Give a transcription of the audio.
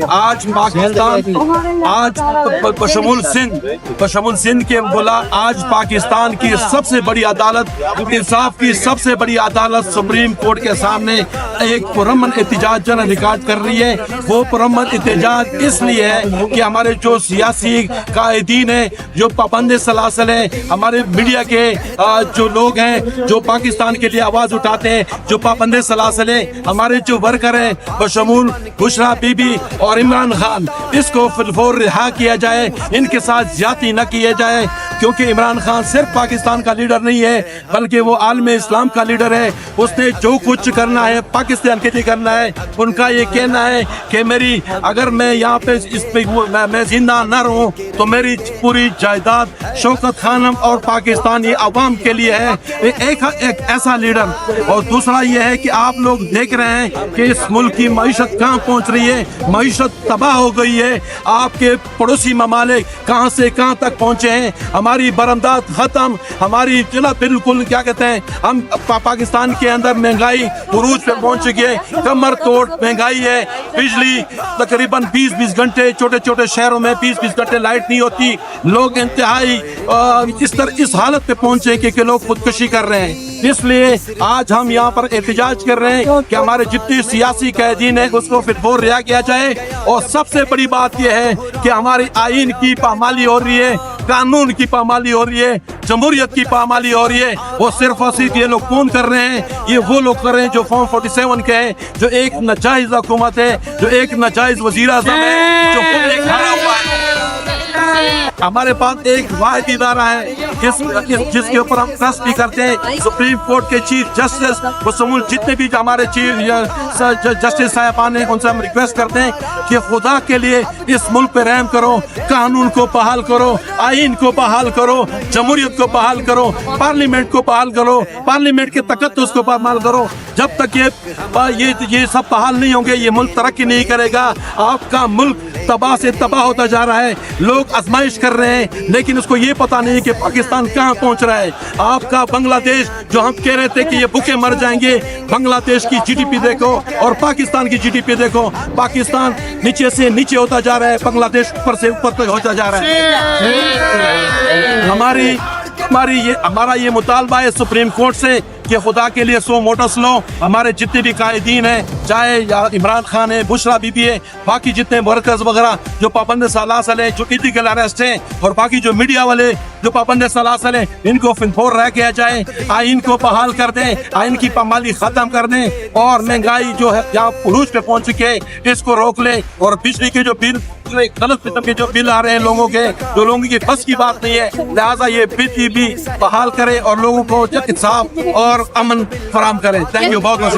آج پاکستان آج بشمول سندھ کے بولا آج پاکستان کی سب سے بڑی عدالت انصاف کی سب سے بڑی عدالت سپریم کورٹ کے سامنے ایک پرامن احتجاج جو ریکارڈ کر رہی ہے. وہ پرامن احتجاج اس لیے ہے کہ ہمارے جو سیاسی قائدین ہیں, جو پابند سلاسل ہیں, ہمارے میڈیا کے جو لوگ ہیں جو پاکستان کے لیے آواز اٹھاتے ہیں, جو پابند سلاسل ہیں, ہمارے جو ورکر ہیں بشمول بشرا بی بی اور عمران خان, اس کو فی الفور رہا کیا جائے, ان کے ساتھ زیادتی نہ کیے جائے, کیونکہ عمران خان صرف پاکستان کا لیڈر نہیں ہے بلکہ وہ عالم اسلام کا لیڈر ہے. اس نے جو کچھ کرنا ہے پاکستان کے لیے کرنا ہے. ان کا یہ کہنا ہے کہ اگر میں یہاں پہ میں زندہ نہ رہوں تو میری پوری جائیداد شوکت خانم اور پاکستانی عوام کے لیے ہے. ایک ایسا لیڈر. اور دوسرا یہ ہے کہ آپ لوگ دیکھ رہے ہیں کہ اس ملک کی معیشت کہاں پہنچ رہی ہے, معیشت تباہ ہو گئی ہے. آپ کے پڑوسی ممالک کہاں سے کہاں تک پہنچے ہیں, ہماری برآمدات ختم, ہماری بالکل کیا کہتے ہیں, ہم پاکستان کے اندر مہنگائی عروج پہ پہنچ چکی ہے, کمر توڑ مہنگائی ہے. بجلی تقریباً 20 گھنٹے چھوٹے چھوٹے شہروں میں 20 گھنٹے لائٹ نہیں ہوتی. لوگ انتہائی اس حالت پہ پہنچے کہ لوگ خودکشی کر رہے ہیں. اس لیے آج ہم یہاں پر احتجاج کر رہے ہیں کہ ہمارے جتنے سیاسی قیدین ہیں اس کو فی الفور رہا کیا جائے. اور سب سے بڑی بات یہ ہے کہ ہماری آئین کی پامالی ہو رہی ہے, قانون کی پامالی ہو رہی ہے, جمہوریت کی پامالی ہو رہی ہے. وہ صرف اور صرف یہ لوگ کون کر رہے ہیں, یہ وہ لوگ کر رہے ہیں جو فارم 47 کے ہیں, جو ایک ناجائز حکومت ہے, جو ایک ناجائز وزیر اعظم ہے, جو خود ایک ہارا ہوا ہے. ہمارے پاس ایک واحد ادارہ ہے جس کے اوپر ہم ٹرسٹ بھی کرتے ہیں, سپریم کورٹ کے چیف جسٹس بشمول جتنے بھی ہمارے چیف جسٹس صاحبان ہیں, ان سے ہم ریکویسٹ کرتے ہیں کہ خدا کے لیے اس ملک پہ رحم کرو, قانون کو بحال کرو, آئین کو بحال کرو, جمہوریت کو بحال کرو, پارلیمنٹ کو بحال کرو, پارلیمنٹ کے تقدس کو بحال کرو. جب تک یہ سب بحال نہیں ہوں گے یہ ملک ترقی نہیں کرے گا. آپ کا ملک تباہ سے تباہ ہوتا جا رہا ہے. لوگ آزمائش کر رہے ہیں لیکن اس کو یہ پتا نہیں کہ پاکستان کہاں پہنچ رہا ہے. آپ کا بنگلہ دیش جو ہم کہہ رہے تھے کہ یہ بھوکے مر جائیں گے, بنگلہ دیش کی جی ڈی پی دیکھو اور پاکستان کی جی ڈی پی دیکھو. پاکستان نیچے سے نیچے ہوتا جا رہا ہے, بنگلہ دیش اوپر سے اوپر تک ہوتا جا رہا ہے. ہمارا یہ مطالبہ ہے سپریم کورٹ سے کہ خدا کے لیے سو موٹس لو. ہمارے جتنے بھی قائدین ہیں, چاہے عمران خان ہے, بشرا بی بی ہے, باقی جتنے ورکرز وغیرہ جو پابند سلاسل ہیں, جو ایلیگل اریسٹ ہیں, اور باقی جو میڈیا والے جو پابند سلاسل ہیں, ان کو فی الفور رہا کیا جائے. آئین کو بحال کر دیں, آئین کی پامالی ختم کر دیں, اور مہنگائی جو ہے جہاں عروج پہ پہنچ چکے اس کو روک لیں. اور بجلی کے جو بل غلط قسم کے جو بل آ رہے ہیں لوگوں کے, جو لوگوں کی بس کی بات نہیں ہے, لہٰذا یہ بل بھی بحال کرے اور لوگوں کو انصاف اور امن فراہم کرے. تھینک یو, بہت بہت